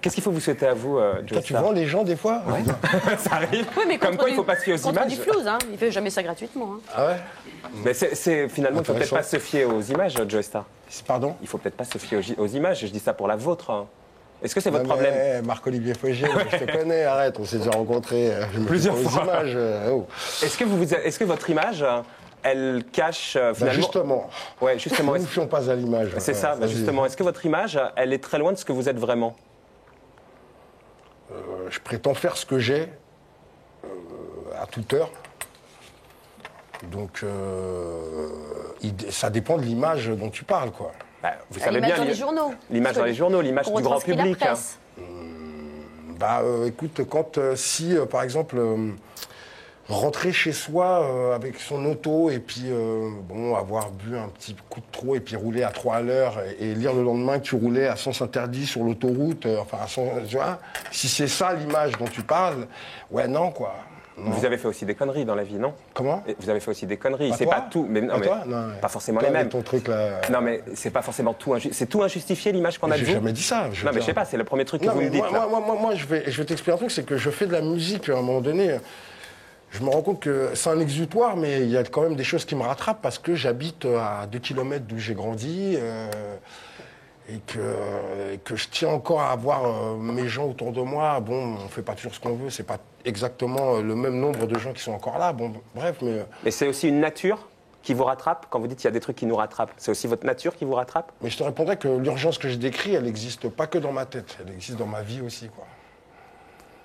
Qu'est-ce qu'il faut vous souhaiter à vous, Toi, Joe tu Star? vends les gens des fois? Ouais. Ça arrive. Oui, mais Comme quoi, il ne faut pas se fier aux contre images. du flouze, hein. Il fait jamais ça gratuitement. Hein. Ah ouais? Mais finalement, il ne faut peut-être Intéressant. pas se fier aux images, Joe Star. Pardon? Il ne faut peut-être pas se fier aux images. Je dis ça pour la vôtre. Hein. Est-ce que c'est votre Non, mais, problème? Marc-Olivier Fogier, je te connais, arrête, on s'est déjà rencontrés. Je me Plusieurs fais fois. aux images, oh. Est-ce que votre image, elle cache Ben finalement... justement, Ouais, justement. ne nous fions pas à l'image. C'est ça, bah Vas-y. justement. Est-ce que votre image, elle est très loin de ce que vous êtes vraiment? Je prétends faire ce que j'ai à toute heure. Donc, ça dépend de l'image dont tu parles, quoi. Bah, vous À savez l'image bien dans les journaux. l'image dans les journaux, l'image On du grand retranscrit la public. Hein. presse. Écoute, quand si, par exemple, rentrer chez soi avec son auto et puis, bon, avoir bu un petit coup de trop et puis rouler à 3 à l'heure et lire le lendemain que tu roulais à sens interdit sur l'autoroute, enfin, tu vois, si c'est ça l'image dont tu parles, ouais, non, quoi. Non. Vous avez fait aussi des conneries dans la vie, non? Comment? Et vous avez fait aussi des conneries. Pas C'est toi pas tout, mais non, Pas mais toi Non, ouais. pas forcément Toi, les avec mêmes. ton truc là. Non, mais c'est pas forcément tout. C'est tout injustifié l'image qu'on a de J'ai vous. jamais dit ça. Non, mais je sais pas. C'est le premier truc que Non, vous me mais dites. là. moi, je vais t'expliquer un truc, c'est que je fais de la musique à un moment donné. Je me rends compte que c'est un exutoire, mais il y a quand même des choses qui me rattrapent parce que j'habite à 2 kilomètres d'où j'ai grandi et que je tiens encore à avoir mes gens autour de moi. Bon, on fait pas toujours ce qu'on veut, c'est pas exactement le même nombre de gens qui sont encore là. Bon, bref, mais Mais c'est aussi une nature qui vous rattrape. Quand vous dites qu'il y a des trucs qui nous rattrapent, c'est aussi votre nature qui vous rattrape? je te répondrais que l'urgence que je décris, elle n'existe pas que dans ma tête, elle existe dans ma vie aussi, quoi.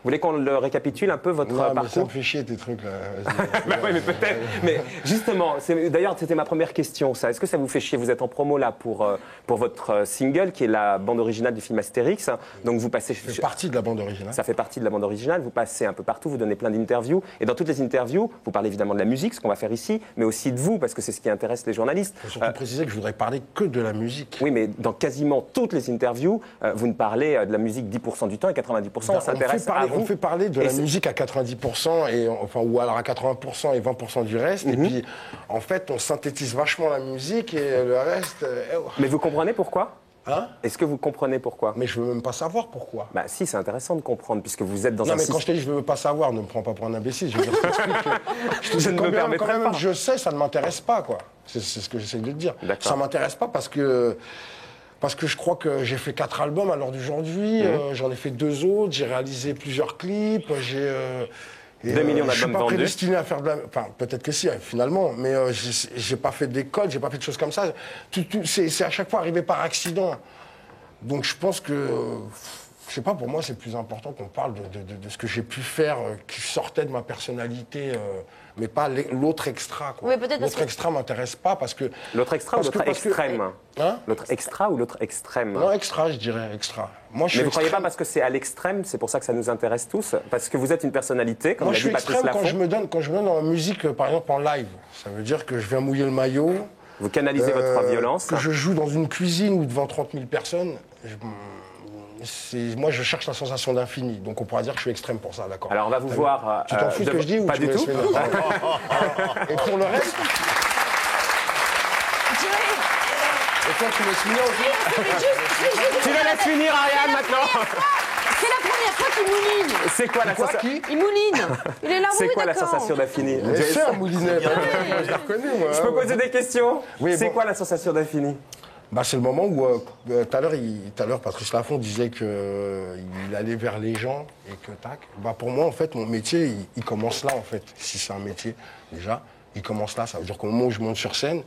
Vous voulez qu'on le récapitule un peu, votre Non, mais ça me parcours? fait chier tes trucs là. Bah oui, mais peut-être. Mais justement, d'ailleurs, c'était ma première question, ça. Est-ce que ça vous fait chier? Vous êtes en promo là pour votre single, qui est la bande originale du film Astérix. Donc vous passez... Ça fait partie de la bande originale. Ça fait partie de la bande originale. Vous passez un peu partout, vous donnez plein d'interviews. Et dans toutes les interviews, vous parlez évidemment de la musique, ce qu'on va faire ici, mais aussi de vous, parce que c'est ce qui intéresse les journalistes. Il faut surtout préciser que je voudrais parler que de la musique. Oui, mais dans quasiment toutes les interviews, vous ne parlez de la musique 10% du temps et 90%, on s'intéresse à vous. On fait parler de Et la musique à 90%, ou alors à 80% et 20% du reste. Et puis, en fait, on synthétise vachement la musique et le reste... Mais vous comprenez pourquoi? Hein? Est-ce que vous comprenez pourquoi? Mais je veux même pas savoir pourquoi. Bah si, c'est intéressant de comprendre, puisque vous êtes dans Non, un mais quand système... je te dis je veux pas savoir, ne me prends pas pour un imbécile. Je veux dire, je t'explique que- je te dis, Je ne me quand même, permettrai quand même, pas. je sais, ça ne m'intéresse pas, quoi. C'est ce que j'essaie de te dire. D'accord. Ça m'intéresse pas parce que je crois que j'ai fait 4 albums à l'heure d'aujourd'hui, j'en ai fait 2 autres, j'ai réalisé plusieurs clips, j'ai... 2 millions je suis d'albums pas vendus. prédestiné à faire de la... Enfin, peut-être que si, finalement, mais j'ai pas fait d'école, j'ai pas fait de choses comme ça. C'est à chaque fois arrivé par accident. Donc je pense que... je sais pas, pour moi, c'est plus important qu'on parle de ce que j'ai pu faire, qui sortait de ma personnalité, mais pas l'autre extra, quoi. Oui, peut-être parce L'autre que- extra m'intéresse pas parce que... L'autre extra ou parce que- l'autre parce que- extrême? Hein? L'autre extra ou l'autre extrême? Non, extra, je dirais, extra. Moi, je Mais suis vous croyez pas extrême. parce que c'est à l'extrême, c'est pour ça que ça nous intéresse tous? Parce que vous êtes une personnalité, comme Moi, l'a je dit suis Patrice extrême quand Laffont. je me donne dans la musique, par exemple, en live. Ça veut dire que je viens mouiller le maillot. Vous canalisez votre violence. Que je joue dans une cuisine ou devant 30 000 personnes. Moi, je cherche la sensation d'infini. Donc, on pourra dire que je suis extrême pour ça, d'accord. Alors on va vous voir... Tu t'en fous de ce que je dis ou Pas tu du me laisses tout. finir Et pour le reste... Et toi, tu me laisses finir aussi? Tu la laisses finir, Ariane, maintenant. C'est la première fois qu'il mouline. C'est quoi la sensation? Qui? Il mouline. Il est là, C'est oui, quoi la d'accord. sensation d'infini? Mais c'est un moulinet, je l'ai reconnu, moi. Je peux poser des questions? Oui, C'est bon. quoi la sensation d'infini? Bah, c'est le moment où, tout à l'heure, Patrice Laffont disait qu'il allait vers les gens et que tac. Bah, pour moi, en fait, mon métier, il commence là, en fait. Si c'est un métier, déjà, il commence là. Ça veut dire qu'au moment où je monte sur scène,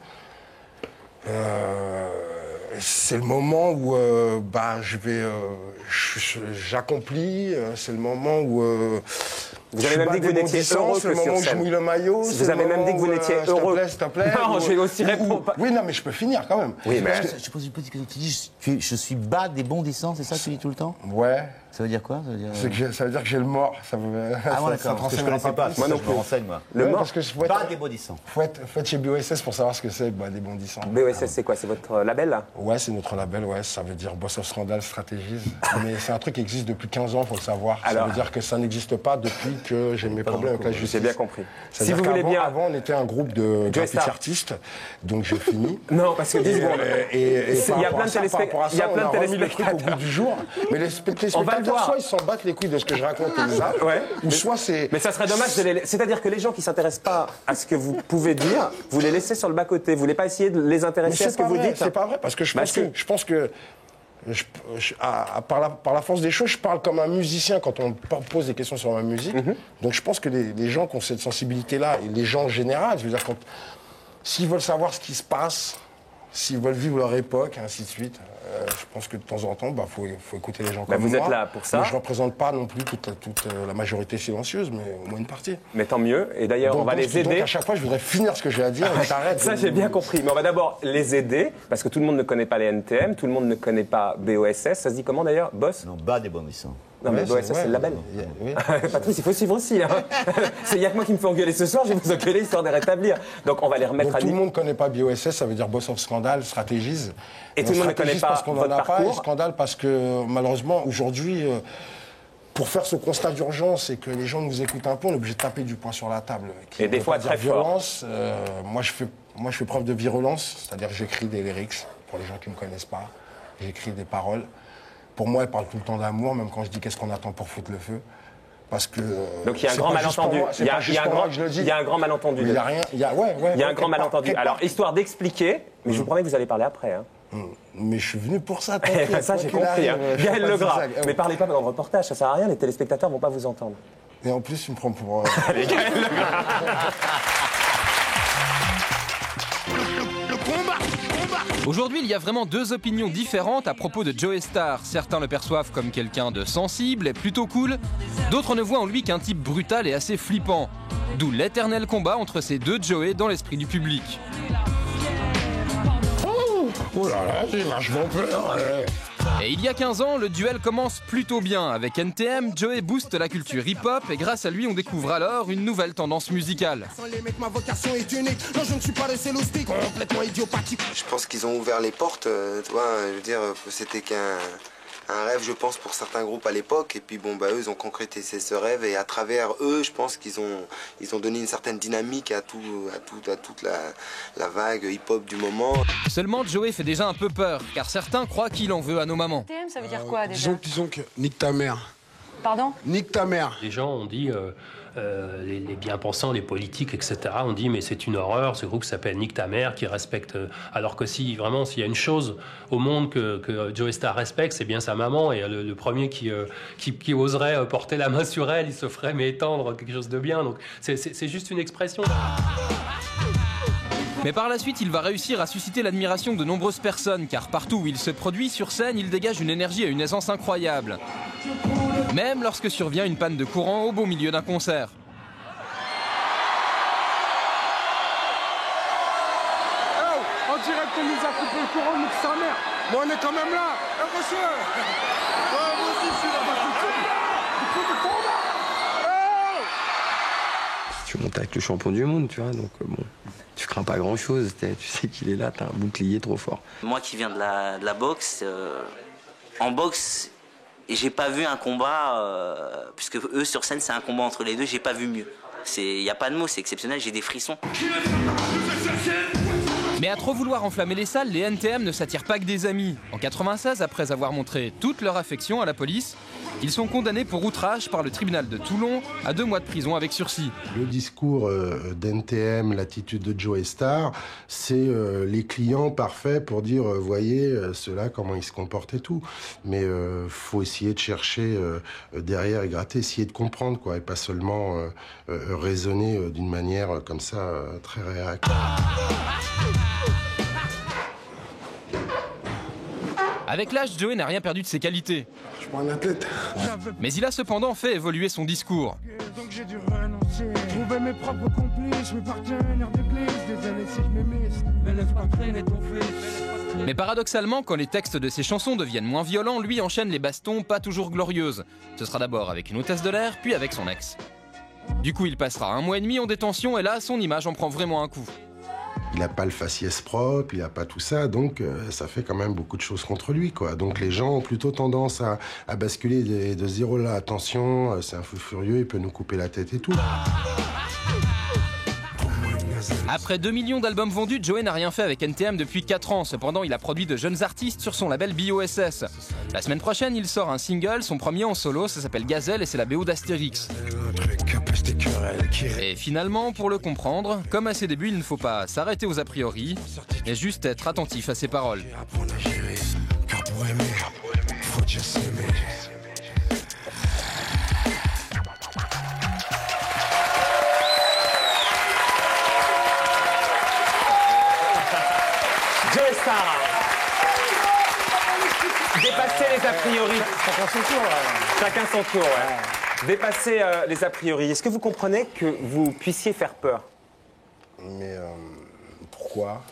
c'est le moment où j'accomplis. C'est le moment où Vous avez même dit que vous n'étiez heureux c'est le que moment sur où je scène. mouille le maillot. Vous avez même dit que vous n'étiez heureux. S'il te plaît. Non, je vais aussi répondre. Oui, non, mais je peux finir quand même. Oui, mais... Je pose une petite question. Tu dis je suis bas des bondissants, c'est ça que tu dis tout le temps? Ouais. Ça veut dire quoi? Ça veut dire, Ça veut dire que j'ai le mort. Ça veut, Ah bon, ça d'accord, parce que je renseignera connaissais pas. plus. Moi non je me plus. renseigne, moi. Le Ouais, mort. parce que faut Bas être, des bondissants. faut être chez BOSS pour savoir ce que c'est, des bondissants. BOSS, c'est quoi? C'est votre label, là? Ouais, c'est notre label, ouais, ça veut dire Boss of Scandal Strategies. Mais c'est un truc qui existe depuis 15 ans, faut le savoir. Alors. Ça veut dire que ça n'existe pas depuis que j'ai mes problèmes avec la justice. J'ai bien compris. Si vous voulez bien. Avant, on était un groupe de graffiti artistes, donc je finis. Non, parce que 10 secondes. Et il y a plein de téléspectateurs. Il y a plein de téléspectateurs au bout du jour. Mais les téléspectateurs, soit ils s'en battent les couilles de ce que je raconte, ou soit c'est. Mais ça serait dommage de les. C'est-à-dire que les gens qui s'intéressent pas à ce que vous pouvez dire, vous les laissez sur le bas-côté. Vous voulez pas essayer de les intéresser à ce que vous dites? C'est pas vrai, parce que je pense que par la force des choses, je parle comme un musicien quand on pose des questions sur ma musique. Donc je pense que les gens qui ont cette sensibilité-là, et les gens en général, je veux dire, s'ils veulent savoir ce qui se passe, s'ils veulent vivre leur époque, et ainsi de suite, je pense que de temps en temps, faut écouter les gens comme moi. Vous êtes là pour ça. Moi, je ne représente pas non plus toute la majorité silencieuse, mais au moins une partie. Mais tant mieux. Et d'ailleurs, on va les aider. Donc à chaque fois, je voudrais finir ce que j'ai à dire et t'arrêtes. Ça, j'ai bien compris. Mais on va d'abord les aider, parce que tout le monde ne connaît pas les NTM, tout le monde ne connaît pas BOSS. Ça se dit comment d'ailleurs? Boss? Non, bas des bondissants. Non, mais BOSS, c'est le label. Oui. Patrice, il faut suivre aussi. Hein. Il n'y a que moi qui me fait engueuler ce soir, je vais vous engueuler histoire de rétablir. Donc on va les remettre donc, à tout le monde ne connaît pas BOSS, ça veut dire Boss of Scandal, Stratégise. Et tout le monde ne connaît pas parce qu'on votre n'en a pas, parcours. et Scandale parce que malheureusement, aujourd'hui, pour faire ce constat d'urgence et que les gens nous écoutent un peu, on est obligé de taper du poing sur la table. Et des fois très violence, moi je fais preuve de virulence, c'est-à-dire que j'écris des lyrics, pour les gens qui ne me connaissent pas. J'écris des paroles. Pour moi, elles parlent tout le temps d'amour, même quand je dis qu'est-ce qu'on attend pour foutre le feu. Parce que. Donc il y a un grand malentendu. Il y a un grand malentendu. Il y a rien. Il y a un grand malentendu. Alors, histoire d'expliquer, mais je vous promets que vous allez parler après. Hein. Mais je suis venu pour ça. Ça, j'ai compris. Gaël Legras. Mais parlez pas dans le reportage, ça sert à rien, les téléspectateurs vont pas vous entendre. Et en plus, tu me prends pour. Allez, Gaël Legras. Aujourd'hui, il y a vraiment deux opinions différentes à propos de Joey Starr. Certains le perçoivent comme quelqu'un de sensible et plutôt cool. D'autres ne voient en lui qu'un type brutal et assez flippant. D'où l'éternel combat entre ces deux Joey dans l'esprit du public. Oh là là, j'ai vachement peur. Et il y a 15 ans, le duel commence plutôt bien. Avec NTM, Joey booste la culture hip-hop et grâce à lui, on découvre alors une nouvelle tendance musicale. Je pense qu'ils ont ouvert les portes, tu vois, je veux dire, c'était qu'un rêve, je pense, pour certains groupes à l'époque. Et puis, bon, eux, ils ont concrétisé ce rêve. Et à travers eux, je pense qu'ils ont donné une certaine dynamique à toute la vague hip-hop du moment. Seulement, Joey fait déjà un peu peur, car certains croient qu'il en veut à nos mamans. NTM, ça veut dire quoi, déjà? Disons que nique ta mère. Pardon? Nique ta mère. Les gens ont dit, les bien-pensants, les politiques, etc., ont dit mais c'est une horreur, ce groupe s'appelle Nique ta mère, qui respecte... alors que s'il y a une chose au monde que Joey Starr respecte, c'est bien sa maman, et le premier qui oserait porter la main sur elle, il se ferait étendre quelque chose de bien. Donc c'est juste une expression. Mais par la suite, il va réussir à susciter l'admiration de nombreuses personnes, car partout où il se produit, sur scène, il dégage une énergie et une aisance incroyables. Même lorsque survient une panne de courant au beau milieu d'un concert. Oh, on dirait qu'on nous a coupé le courant, nique sa mère. Mais on est quand même là. Monsieur. Moi aussi, je suis là. Tu montes avec le champion du monde, tu vois, donc bon, tu crains pas grand-chose, tu sais qu'il est là, t'as un bouclier trop fort. Moi qui viens de la boxe, en boxe, j'ai pas vu un combat, puisque eux sur scène c'est un combat entre les deux, j'ai pas vu mieux. Il n'y a pas de mots, c'est exceptionnel, j'ai des frissons. Mais à trop vouloir enflammer les salles, les NTM ne s'attirent pas que des amis. En 96, après avoir montré toute leur affection à la police, ils sont condamnés pour outrage par le tribunal de Toulon à 2 mois de prison avec sursis. Le discours d'NTM, l'attitude de Joey Starr, c'est les clients parfaits pour dire, voyez, ceux-là, comment ils se comportent et tout. Mais faut essayer de chercher derrière et gratter, essayer de comprendre, quoi, et pas seulement raisonner d'une manière comme ça, très réactive. Avec l'âge, Joey n'a rien perdu de ses qualités. Je prends la tête. Mais il a cependant fait évoluer son discours. Donc j'ai dû renoncer. Trouver mes propres complices, mes partenaires de glisse. Désolé si je m'émisse, mais laisse pas traîner ton fils. Mais paradoxalement, quand les textes de ses chansons deviennent moins violents, lui enchaîne les bastons pas toujours glorieuses. Ce sera d'abord avec une hôtesse de l'air, puis avec son ex. Du coup, il passera 1 mois et demi en détention et là, son image en prend vraiment un coup. Il il a pas le faciès propre, il a pas tout ça, donc ça fait quand même beaucoup de choses contre lui, quoi. Donc les gens ont plutôt tendance à basculer et de se dire oh là, attention, c'est un fou furieux, il peut nous couper la tête et tout. Après 2 millions d'albums vendus, Joey n'a rien fait avec NTM depuis 4 ans. Cependant, il a produit de jeunes artistes sur son label BOSS. La semaine prochaine, il sort un single, son premier en solo, ça s'appelle Gazelle et c'est la BO d'Astérix. Et finalement, pour le comprendre, comme à ses débuts, il ne faut pas s'arrêter aux a priori, mais juste être attentif à ses paroles. Joey Star. Dépasser les a priori. Chacun son tour, là. Chacun son tour, ouais. Dépasser les a priori. Est-ce que vous comprenez que vous puissiez faire peur? Mais pourquoi?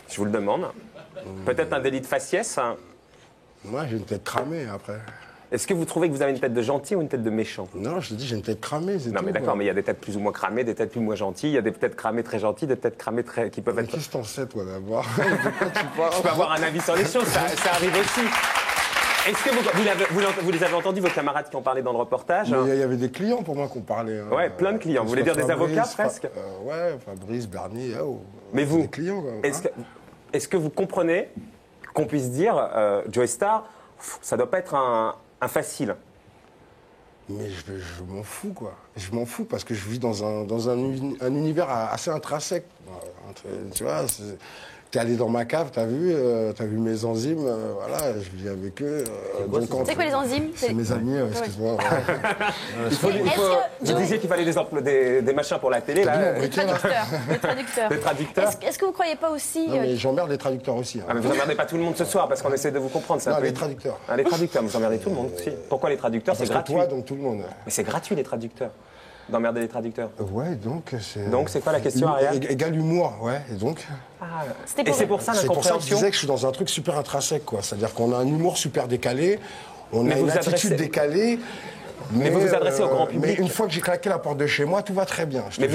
Je vous le demande. Peut-être un délit de faciès, hein. Moi, j'ai une tête cramée, après. Est-ce que vous trouvez que vous avez une tête de gentil ou une tête de méchant? Non, je te dis, j'ai une tête cramée, c'est Non, tout, mais d'accord, quoi. mais il y a des têtes plus ou moins cramées, des têtes plus ou moins gentilles, il y a des têtes cramées très gentilles, des têtes cramées qui peuvent Mais être... qu'est-ce que t'en sais, toi, d'abord? Je peux avoir un avis sur les choses, ça arrive aussi. Est-ce que vous les avez entendus, vos camarades qui ont parlé dans le reportage? Il y avait des clients pour moi qu'on parlait. Ouais, plein de clients. Vous voulez dire des avocats, presque? Ouais, Fabrice, Bernie, mais vous, des clients, quand même, est-ce que vous comprenez qu'on puisse dire, Joey Star, ça doit pas être un facile? Mais je m'en fous, quoi. Je m'en fous parce que je vis dans un univers assez intrinsèque. Tu vois, t'es allé dans ma cave, t'as vu mes enzymes, voilà, je vis avec eux. C'est quoi les enzymes? C'est mes amis, excuse-moi. Vous disiez qu'il fallait des machins pour la télé, là. Le traducteur. Le traducteur. Est-ce que vous croyez pas aussi... Non, mais j'emmerde les traducteurs aussi. Ah, mais vous emmerdez pas tout le monde ce soir parce qu'on essaie de vous comprendre. Non, les traducteurs. Ah, les traducteurs, vous emmerdez tout le monde aussi. Pourquoi les traducteurs? C'est gratuit. Toi, donc tout le monde. Mais c'est gratuit, les traducteurs. D'emmerder les traducteurs. Ouais, donc c'est... Donc c'est quoi la question, Ariane? Égal humour, ouais, et donc... Et c'est pour ça C'est pour ça que je l'incompréhension. disais que je suis dans un truc super intrinsèque, quoi. C'est-à-dire qu'on a un humour super décalé, on a une attitude décalée... Mais vous vous adressez au grand public. Mais une fois que j'ai claqué la porte de chez moi, tout va très bien. Mais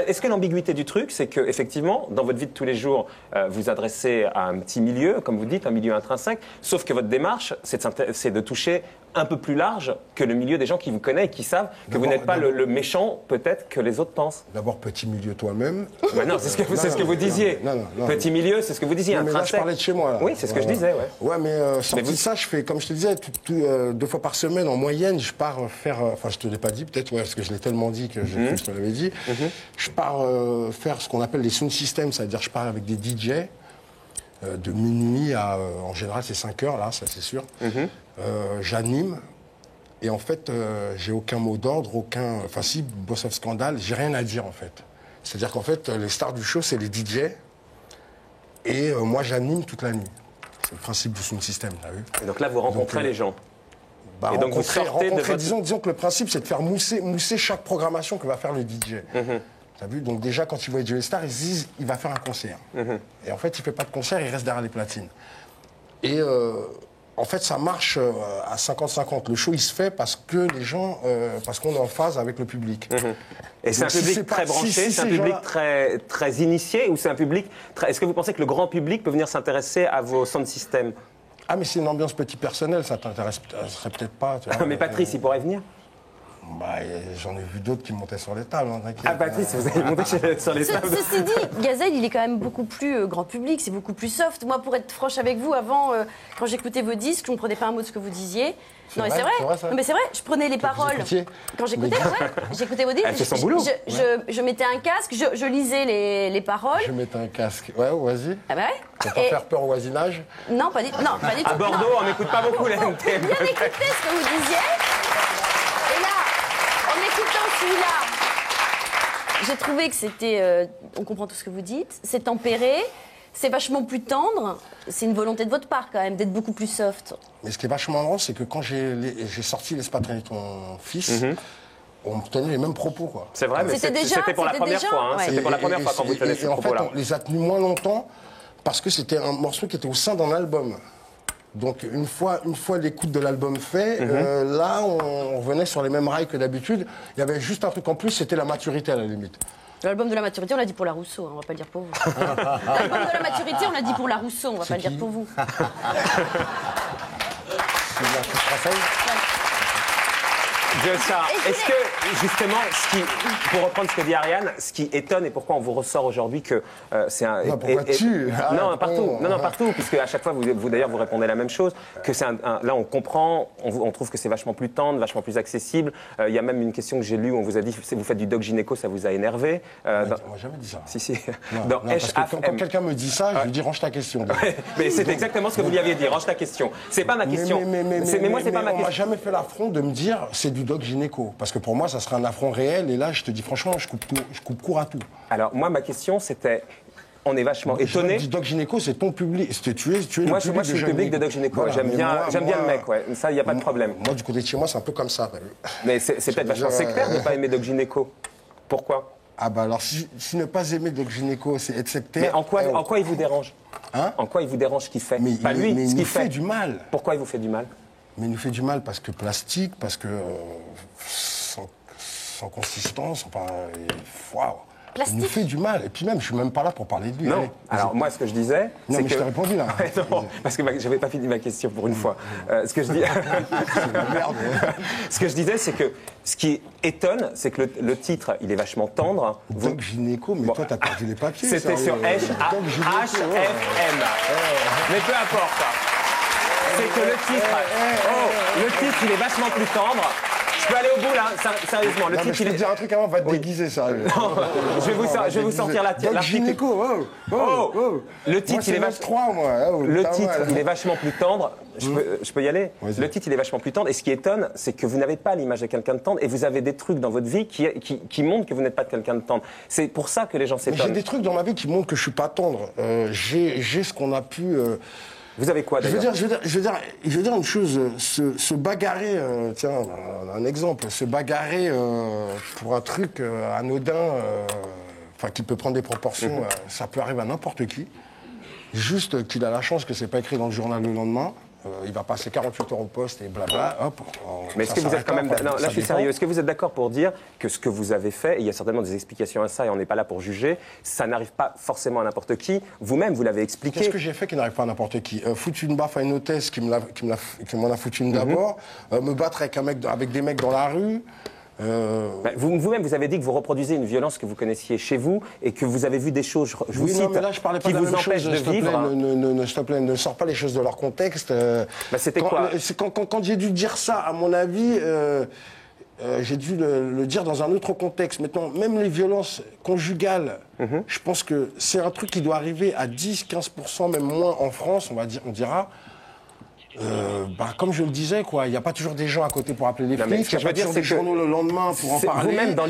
est-ce que l'ambiguïté du truc, c'est que effectivement, dans votre vie de tous les jours, vous adressez à un petit milieu, comme vous dites, un milieu intrinsèque, sauf que votre démarche, c'est de toucher un peu plus large que le milieu des gens qui vous connaissent et qui savent que vous n'êtes pas le méchant, peut-être, que les autres pensent. D'abord, petit milieu toi-même. Ben non, c'est ce que vous disiez. Non. Petit milieu, c'est ce que vous disiez. Non, mais là, je parlais de chez moi. Là. Oui, c'est ce que je disais, ouais. Ouais, mais sorti de ça, je fais, comme je te disais, 2 fois par semaine, en moyenne, je pars faire... Enfin, je te l'ai pas dit, peut-être, ouais, parce que je l'ai tellement dit que je te l'avais dit. Je pars faire ce qu'on appelle les sound systems, c'est-à-dire je pars avec des DJ de minuit à... en général, c'est 5 heures, là, ça c'est sûr. J'anime. Et en fait, j'ai aucun mot d'ordre, Enfin, si, Boss of Scandal, j'ai rien à dire, en fait. C'est-à-dire qu'en fait, les stars du show, c'est les DJ. Et moi, j'anime toute la nuit. C'est le principe du sound system, t'as vu? Et donc là, vous rencontrez les gens. Bah, et donc vous sortez de votre... disons que le principe, c'est de faire mousser chaque programmation que va faire le DJ. T'as vu? Donc déjà, quand ils voient Joey Star, ils se disent, il va faire un concert. Et en fait, il fait pas de concert, il reste derrière les platines. Et... en fait, ça marche à 50-50. Le show, il se fait parce que les gens, parce qu'on est en phase avec le public. Et c'est un public très branché, c'est un public très initié, ou c'est un public très... Est-ce que vous pensez que le grand public peut venir s'intéresser à vos sound systems? Ah, mais c'est une ambiance petit personnelle, ça t'intéresserait peut-être pas. Tu vois, mais Patrice, il pourrait venir? Bah, j'en ai vu d'autres qui montaient sur les tables. Hein, ah, Patrice, vous avez monté sur les tables. Ceci dit, Gazelle, il est quand même beaucoup plus grand public, c'est beaucoup plus soft. Moi, pour être franche avec vous, avant, quand j'écoutais vos disques, je ne comprenais pas un mot de ce que vous disiez. Non, mais c'est vrai. Non, mais c'est vrai, je prenais les paroles. Quand j'écoutais, j'écoutais vos disques. Elle fait son boulot. Je mettais un casque, je lisais les paroles. Je mettais un casque. Ouais, vas-y. Ah bah ouais. Pour pas faire peur au voisinage. Non, pas du tout. À Bordeaux, on n'écoute pas beaucoup la NTM. Bien écouter ce que vous disiez. Et là, en écoutant celui-là, j'ai trouvé que c'était... on comprend tout ce que vous dites. C'est tempéré. C'est vachement plus tendre. C'est une volonté de votre part, quand même, d'être beaucoup plus soft. Mais ce qui est vachement drôle, c'est que quand j'ai sorti Laisse pas traîner ton fils, on tenait les mêmes propos, quoi. C'est vrai, mais c'était pour la première fois. C'était pour la première fois quand vous tenez ces propos-là. En fait, on les a tenus moins longtemps parce que c'était un morceau qui était au sein d'un album. Donc, une fois l'écoute de l'album fait, là, on revenait sur les mêmes rails que d'habitude. Il y avait juste un truc en plus, c'était la maturité, à la limite. L'album de la maturité, on l'a dit pour la Rousseau, on va pas le dire pour vous. L'album de la maturité, on l'a dit pour la Rousseau, on va pas le dire pour vous. Joestar, est-ce que, justement, pour reprendre ce que dit Ariane, ce qui étonne et pourquoi on vous ressort aujourd'hui que c'est un... Non, pourquoi non, partout, puisque à chaque fois, vous d'ailleurs, vous répondez la même chose, que c'est là, on comprend, on trouve que c'est vachement plus tendre, vachement plus accessible. Il y a même une question que j'ai lue où on vous a dit, vous faites du doc gynéco, ça vous a énervé. On m'a jamais dit ça. Si. Non, parce que quand quelqu'un me dit ça, je lui dis range ta question. Mais c'est exactement ce que vous lui aviez dit, range ta question. C'est pas ma question. Mais moi, c'est pas ma question. On m'a jamais fait l'affront de me dire, c'est du doc gynéco. Parce que pour moi, ça serait un affront réel. Et là, je te dis franchement, je coupe court à tout. Alors, moi, ma question, c'était... On est vachement étonnés. Doc gynéco, c'est ton public. Tu es moi, je suis le public de doc gynéco. Voilà, j'aime bien le mec, ouais. Ça, il n'y a pas de problème. Moi, du côté de chez moi, c'est un peu comme ça. Mais c'est peut-être vachement sectaire de ne pas aimer doc gynéco. Pourquoi? Ah bah alors, si ne pas aimer doc gynéco, c'est être sectaire... Mais en quoi il vous dérange? En quoi il vous dérange ce qu'il fait? Pas lui, mais ce qu'il fait du mal. Pourquoi il vous fait du mal? Mais il nous fait du mal parce que plastique, parce que sans consistance, enfin, waouh. Il nous fait du mal. Et puis même, je suis même pas là pour parler de lui. Non. Allez, alors moi, ce que je disais, non, mais je t'ai répondu là. Non, parce que j'avais pas fini ma question pour une fois. Ce que je dis, merde. Ce que je disais, c'est que ce qui étonne, c'est que le titre, il est vachement tendre. Doc gynéco, mais toi, t'as perdu les papiers. C'était sur HFM. Mais peu importe. C'est que le titre, il est vachement plus tendre. Je peux aller au bout là, sérieusement. Le titre, je peux te dire un truc avant, on va te déguiser, sérieux. Non, je vais vous sortir l'article. Le titre, il est il est vachement plus tendre. Je peux y aller. Le titre, il est vachement plus tendre. Et ce qui étonne, c'est que vous n'avez pas l'image de quelqu'un de tendre et vous avez des trucs dans votre vie qui montrent que vous n'êtes pas quelqu'un de tendre. C'est pour ça que les gens s'étonnent. J'ai des trucs dans ma vie qui montrent que je suis pas tendre. J'ai ce qu'on a pu... Vous avez quoi d'ailleurs? Je veux dire une chose, se bagarrer, tiens, un exemple, se bagarrer pour un truc anodin, qui peut prendre des proportions, ça peut arriver à n'importe qui. Juste qu'il a la chance que c'est pas écrit dans le journal le lendemain. Il va passer 48 heures au poste et blabla, hop. Mais est-ce que vous êtes quand même... Non, là je suis sérieux. Est-ce que vous êtes d'accord pour dire que ce que vous avez fait, et il y a certainement des explications à ça et on n'est pas là pour juger, ça n'arrive pas forcément à n'importe qui. Vous-même, vous l'avez expliqué. Qu'est-ce que j'ai fait qui n'arrive pas à n'importe qui? Foutre une baffe à une hôtesse qui m'en a foutu une d'abord, me battre avec des mecs dans la rue... Vous-même, vous avez dit que vous reproduisez une violence que vous connaissiez chez vous et que vous avez vu des choses, je vous cite, non, mais là, je parlais pas qui de la vous même empêchent chose, de vivre. S'il te plaît, ne sors pas les choses de leur contexte. C'était quoi? Quand j'ai dû dire ça, à mon avis, j'ai dû le dire dans un autre contexte. Maintenant, même les violences conjugales, je pense que c'est un truc qui doit arriver à 10-15%, même moins en France, on dira. Comme je le disais, quoi, il n'y a pas toujours des gens à côté pour appeler les flics. Ce que je veux dire, c'est que journaux le lendemain pour en parler. Vous-même dans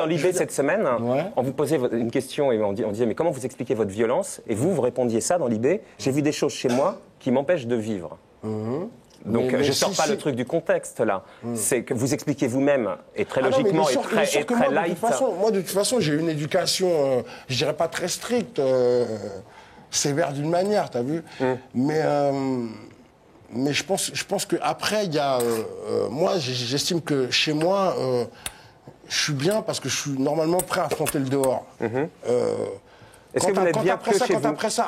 l'idée, cette semaine, on vous posait une question et on disait mais comment vous expliquez votre violence? Et vous répondiez ça dans l'idée. J'ai vu des choses chez moi qui m'empêchent de vivre. Donc je ne sors pas le truc du contexte là. C'est que vous expliquez vous-même et très logiquement et très light. Moi de toute façon j'ai une éducation, je dirais pas très stricte, sévère d'une manière, t'as vu. Mais je pense qu'après, il y a... moi, j'estime que chez moi, je suis bien parce que je suis normalement prêt à affronter le dehors. Est-ce que vous êtes bien que chez vous? Après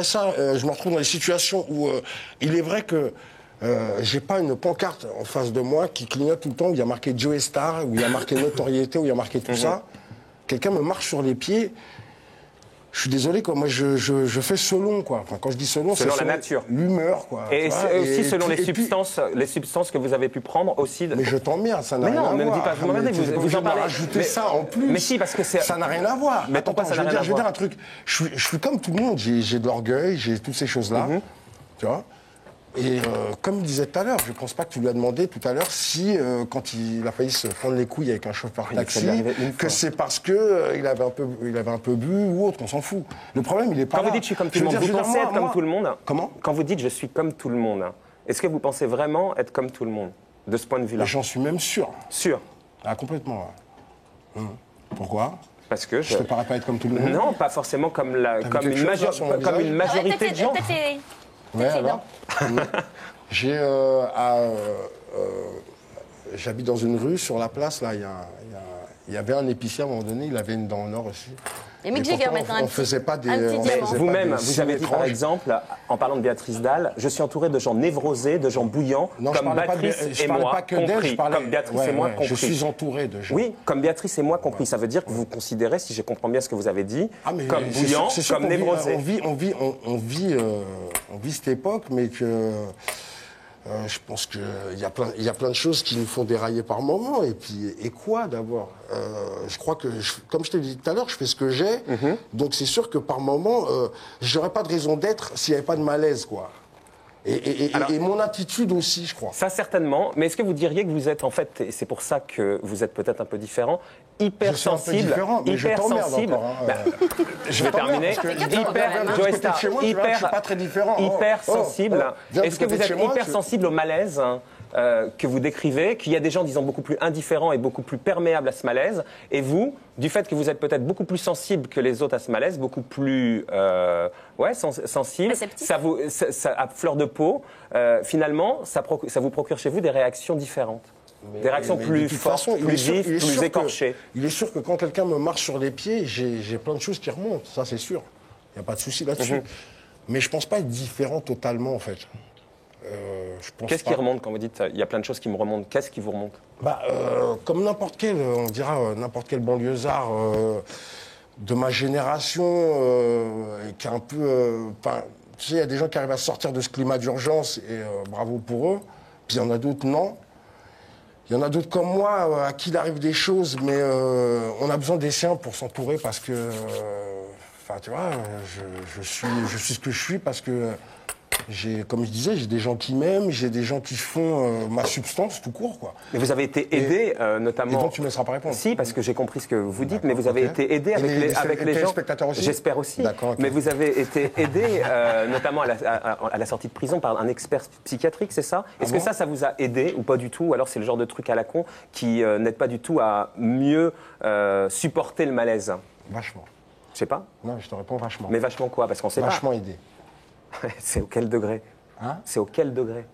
ça, je me retrouve dans des situations où il est vrai que j'ai pas une pancarte en face de moi qui clignote tout le temps, où il y a marqué Joestar, où il y a marqué notoriété, où il y a marqué tout ça. Quelqu'un me marche sur les pieds. Je suis désolé, quoi. Moi, je fais selon, quoi. Enfin, quand je dis selon, c'est selon la nature, l'humeur, quoi. Et aussi selon les substances que vous avez pu prendre aussi. Mais je t'emmerde, ça n'a rien à voir. Mais non, ne me dis pas. Vous en parlez. Rajouter ça en plus. Mais si, parce que ça n'a rien à voir. Mais attends, je veux dire un truc. Je suis comme tout le monde. J'ai de l'orgueil, j'ai toutes ces choses-là. Tu vois. Et comme il disait tout à l'heure, je ne pense pas que tu lui as demandé tout à l'heure si, quand il a failli se prendre les couilles avec un chauffeur taxi, que c'est parce que il avait un peu bu ou autre, on s'en fout. Le problème, il est pas là. Quand vous dites je suis comme tout le monde, vous pensez être comme tout le monde? Comment? Quand vous dites je suis comme tout le monde, est-ce que vous pensez vraiment être comme tout le monde, de ce point de vue-là? J'en suis même sûr. Sûr? Ah, complètement. Pourquoi? Parce que je te parais pas être comme tout le monde. Non, pas forcément comme une majorité de gens. Ouais, alors j'habite dans une rue, sur la place, là, il y a Il y avait un épicier à un moment donné, il avait une dent en or aussi. Et Mick Jagger maintenant, on faisait pas des. Vous-même, vous avez dit par exemple, en parlant de Béatrice Dalle, je suis entouré de gens névrosés, de gens bouillants, comme Béatrice et moi compris. Comme Béatrice et moi compris. Je suis entouré de gens. Oui, comme Béatrice et moi compris. Ça veut dire que vous considérez, si je comprends bien ce que vous avez dit, comme bouillant, comme névrosé. On vit cette époque, mais que. Je pense qu'il y a plein de choses qui nous font dérailler par moment. Et quoi d'abord je crois que, comme je t'ai dit tout à l'heure, je fais ce que j'ai. Donc c'est sûr que par moment, j'aurais pas de raison d'être s'il n'y avait pas de malaise, quoi. Et mon attitude aussi, je crois. Ça, certainement. Mais est-ce que vous diriez que vous êtes, en fait, et c'est pour ça que vous êtes peut-être un peu différent, hyper sensible. Je suis un peu différent, mais hyper sensible. encore, hein. Je vais terminer. Hyper sensible. Est-ce que vous êtes hyper sensible au malaise que vous décrivez, qu'il y a des gens, disons, beaucoup plus indifférents et beaucoup plus perméables à ce malaise, et vous, du fait que vous êtes peut-être beaucoup plus sensible que les autres à ce malaise, beaucoup plus sensible, à fleur de peau, finalement, ça vous procure chez vous des réactions différentes. Des réactions plus fortes, plus vives, plus écorchées. Il est sûr que quand quelqu'un me marche sur les pieds, j'ai plein de choses qui remontent, ça c'est sûr. Il n'y a pas de souci là-dessus. Mais je ne pense pas être différent totalement, en fait. Qu'est-ce qui remonte quand vous dites il y a plein de choses qui me remontent? Qu'est-ce qui vous remonte? Comme n'importe quel, on dira n'importe quel banlieusard de ma génération qui est un peu. Tu sais, il y a des gens qui arrivent à sortir de ce climat d'urgence et bravo pour eux. Puis il y en a d'autres non. Il y en a d'autres comme moi à qui il arrive des choses, mais on a besoin des siens pour s'entourer parce que. Tu vois, je suis ce que je suis parce que. Comme je disais, j'ai des gens qui m'aiment, j'ai des gens qui font ma substance tout court, quoi. Mais vous avez été aidé, notamment. Et donc tu ne me laisseras pas répondre. Si, parce que j'ai compris ce que vous dites, mais vous avez été aidé avec les gens. Aussi. J'espère aussi. Okay. Mais vous avez été aidé, notamment à la sortie de prison par un expert psychiatrique, c'est ça? Est-ce que ça vous a aidé ou pas du tout? Ou alors c'est le genre de truc à la con qui n'aide pas du tout à mieux supporter le malaise? Vachement. Je sais pas. Non, je te réponds vachement. Mais vachement quoi? Parce qu'on sait pas. Vachement aidé. C'est au quel degré? C'est au quel degré?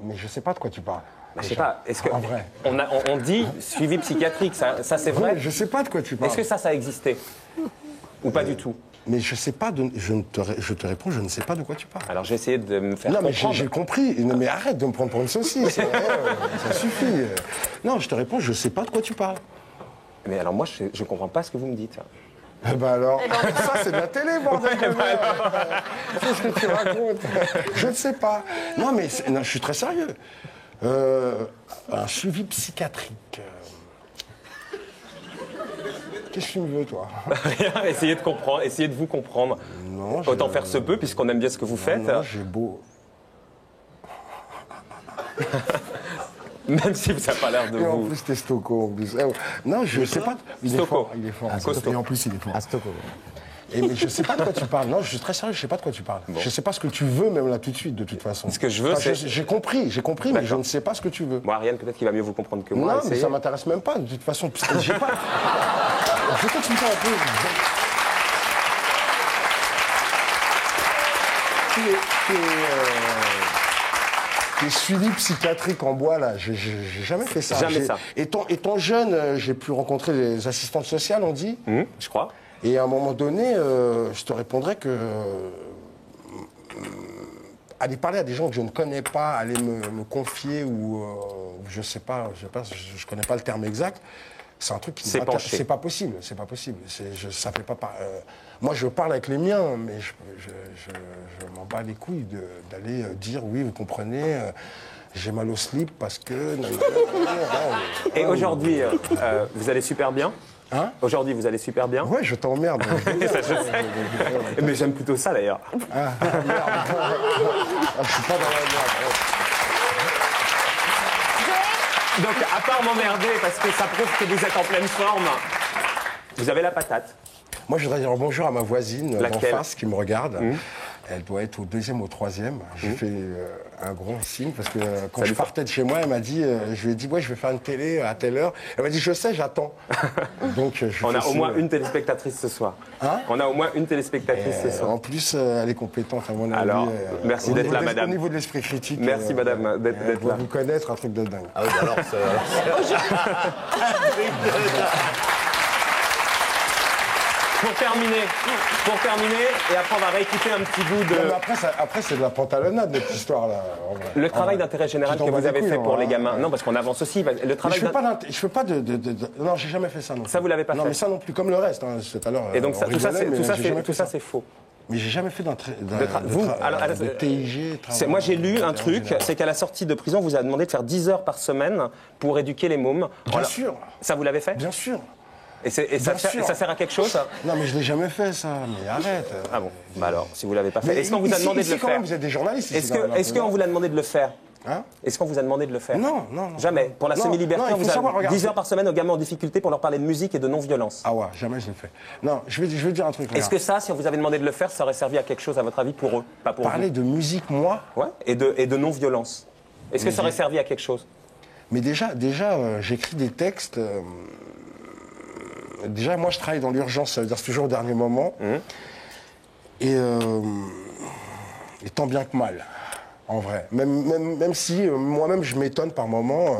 Mais je sais pas de quoi tu parles. Je sais pas. Est-ce que en vrai, on dit suivi psychiatrique, ça c'est vrai? Je sais pas de quoi tu parles. Est-ce que ça a existé ou pas du tout? Mais je sais pas. Je te réponds. Je ne sais pas de quoi tu parles. Alors j'ai essayé de me faire comprendre. Non, mais j'ai compris. Mais arrête de me prendre pour une saucisse. Ça suffit. Non, je te réponds. Je sais pas de quoi tu parles. Mais alors moi, je comprends pas ce que vous me dites. Alors, ça c'est de la télé, bordel. Qu'est-ce que tu racontes? Je ne sais pas. Non, mais je suis très sérieux. Un suivi psychiatrique. Qu'est-ce que tu me veux, toi? Rien, essayez de comprendre, essayez de vous comprendre. Non, autant faire ce peu, puisqu'on aime bien ce que vous faites. Non, j'ai beau. Même si ça n'a pas l'air de vous. En plus, t'es Stocco. Non, je ne sais pas. Il est fort. Et en plus, il est fort. Mais je ne sais pas de quoi tu parles. Non, je suis très sérieux, je ne sais pas de quoi tu parles. Je ne sais pas ce que tu veux, même là, tout de suite, de toute façon. Ce que je veux, c'est... J'ai compris, mais je ne sais pas ce que tu veux. Bon, Ariane, peut-être qu'il va mieux vous comprendre que moi. Non, mais ça ne m'intéresse même pas, de toute façon. J'ai pas... Je vais t'expliquer un peu. Les suivis psychiatriques en bois, là, j'ai jamais fait ça. Jamais ça. Étant jeune, j'ai pu rencontrer les assistantes sociales, on dit. Je crois. Et à un moment donné, je te répondrais que aller parler à des gens que je ne connais pas, aller me confier ou je connais pas le terme exact. C'est un truc qui c'est pas possible, c'est pas possible. Ça fait pas. Moi, je parle avec les miens, mais je m'en bats les couilles d'aller dire oui, vous comprenez. J'ai mal au slip parce que. Et aujourd'hui, vous allez super bien. Hein? Aujourd'hui, vous allez super bien. Ouais, je t'emmerde. Ça, je sais. Mais j'aime plutôt ça, d'ailleurs. Merde. Je suis pas dans la merde. Donc, à part m'emmerder, parce que ça prouve que vous êtes en pleine forme, vous avez la patate. Moi, je voudrais dire bonjour à ma voisine d'en Laquelle? face qui me regarde. Elle doit être au 2e ou au 3e. J'ai fait un gros signe, parce que quand je partais de chez moi, elle m'a dit, je lui ai dit, ouais, je vais faire une télé à telle heure. Elle m'a dit, je sais, j'attends. Donc, on a au moins une téléspectatrice ce soir. Hein? On a au moins une téléspectatrice ce soir. En plus, elle est compétente, à mon avis. Alors, merci d'être là, madame. Au niveau de l'esprit critique. Merci, madame, d'être là. Vous connaître, un truc de dingue. Ah oui, alors, Pour terminer, et après on va réécouter un petit bout de... Non, mais après c'est de la pantalonnade, notre histoire-là. En vrai. Le travail d'intérêt général que vous avez fait pour les gamins. Non, parce qu'on avance aussi. Le travail je fais pas de... Non, j'ai jamais fait ça non plus. Ça, vous l'avez pas fait? Non, mais ça non plus, comme le reste. Hein, tout à l'heure. Et donc tout ça, c'est faux. Mais j'ai jamais fait de TIG. Moi, j'ai lu un truc, c'est qu'à la sortie de prison, on vous a demandé de faire 10 heures par semaine pour éduquer les mômes. Bien sûr. Ça, vous l'avez fait? Bien sûr. Et ça sert à quelque chose? Non, mais je l'ai jamais fait, ça. Mais arrête. Ah bon? Bah alors, si vous l'avez pas fait. Est-ce qu'on vous a demandé de le faire? Vous êtes des journalistes. Est-ce qu'on vous a demandé de le faire? Hein? Est-ce qu'on vous a demandé de le faire? Non. Jamais. Pour la semi-liberté, on vous a 10 heures par semaine aux gamins en difficulté pour leur parler de musique et de non-violence. Ah ouais, jamais je l'ai fait. Non, je vais dire un truc. Est-ce que ça, si on vous avait demandé de le faire, ça aurait servi à quelque chose, à votre avis, pour eux? Pas pour Parler de musique, moi? Ouais, et de non-violence. Est-ce que ça aurait servi à quelque chose? Mais déjà j'écris des textes... Déjà, moi, je travaille dans l'urgence, ça veut dire c'est toujours au dernier moment. Et tant bien que mal, en vrai. Même si moi-même, je m'étonne par moments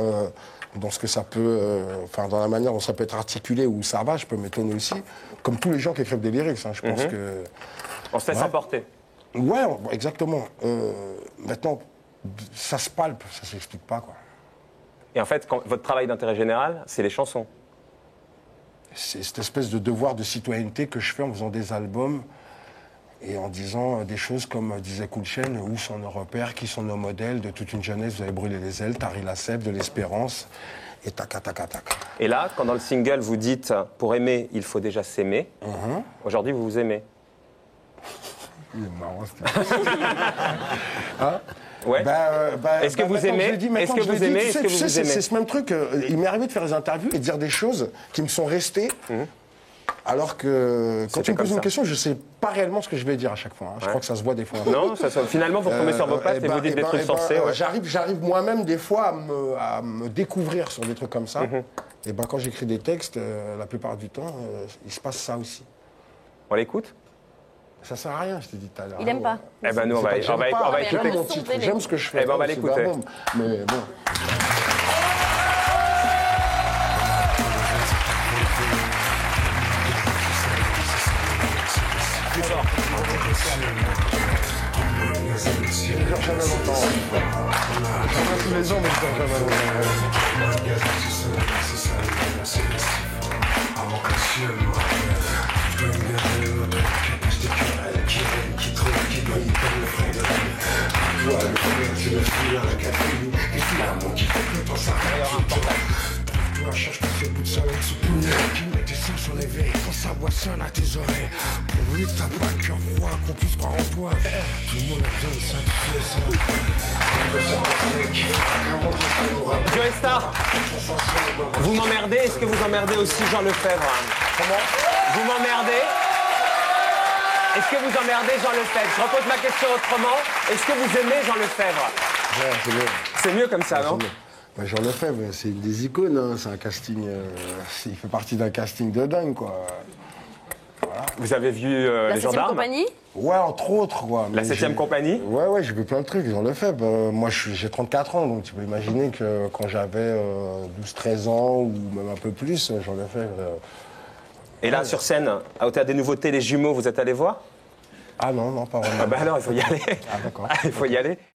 dans ce que ça peut... Enfin, dans la manière dont ça peut être articulé ou ça va, je peux m'étonner aussi. Comme tous les gens qui écrivent des lyrics, hein, je pense que... On se laisse emporter. Ouais, exactement. Maintenant, ça se palpe, ça s'explique pas, quoi. Et en fait, votre travail d'intérêt général, c'est les chansons. C'est cette espèce de devoir de citoyenneté que je fais en faisant des albums et en disant des choses comme disait Cool Chain, où sont nos repères, qui sont nos modèles, de toute une jeunesse, vous avez brûlé les ailes, Tari Laceb, de l'espérance, et taca. Et là, quand dans le single vous dites « pour aimer, il faut déjà s'aimer aujourd'hui vous vous aimez. Il est marrant, ce hein? Ouais. Est-ce que vous aimez? Est-ce que vous aimez? Est-ce que vous aimez? C'est ce même truc. Il m'est arrivé de faire des interviews et de dire des choses qui me sont restées. Alors que quand tu me poses une question, je ne sais pas réellement ce que je vais dire à chaque fois. Hein. Je crois que ça se voit des fois. Non, finalement, vous retombez sur vos pattes et vous dites des trucs sensés. Ouais. J'arrive moi-même des fois à me découvrir sur des trucs comme ça. Et quand j'écris des textes, la plupart du temps, il se passe ça aussi. On l'écoute? Ça sert à rien, je t'ai dit tout à l'heure. Il aime pas. Eh ben nous, on va écouter. J'aime ce que je fais. Eh ben on va l'écouter. Mais bon. Plus fort. Je ne dure jamais longtemps. Ça passe tous les ans, mais je ne dure jamais longtemps. Cherche pas ce bout de soleil sous poulet qui met tes sons sur les veilles quand sa voix sonne à tes oreilles. Pour lui t'as pas le cœur froid qu'on puisse croire en toi. Tout le monde a besoin de ça. Joe Star, vous m'emmerdez? Est-ce que vous emmerdez aussi Jean Lefebvre? Comment? Vous m'emmerdez? Est-ce que vous emmerdez Jean Lefebvre? Je repose ma question autrement. Est-ce que vous aimez Jean Lefebvre? Ouais, c'est mieux comme ça, non? Jean Lefebvre, c'est une des icônes, hein. C'est un casting, il fait partie d'un casting de dingue, quoi. Voilà. Vous avez vu les gendarmes? Compagnie? Ouais, entre autres, quoi. La 7e compagnie? Ouais, j'ai vu plein de trucs, Jean Lefebvre. Moi, j'ai 34 ans, donc tu peux imaginer que quand j'avais 12-13 ans, ou même un peu plus, Jean Lefebvre... Et là, sur scène, au Théâtre des Nouveautés, les jumeaux, vous êtes allés voir? Ah non, pas vraiment. Ah bah alors, il faut y aller. Ah d'accord. Il faut y aller.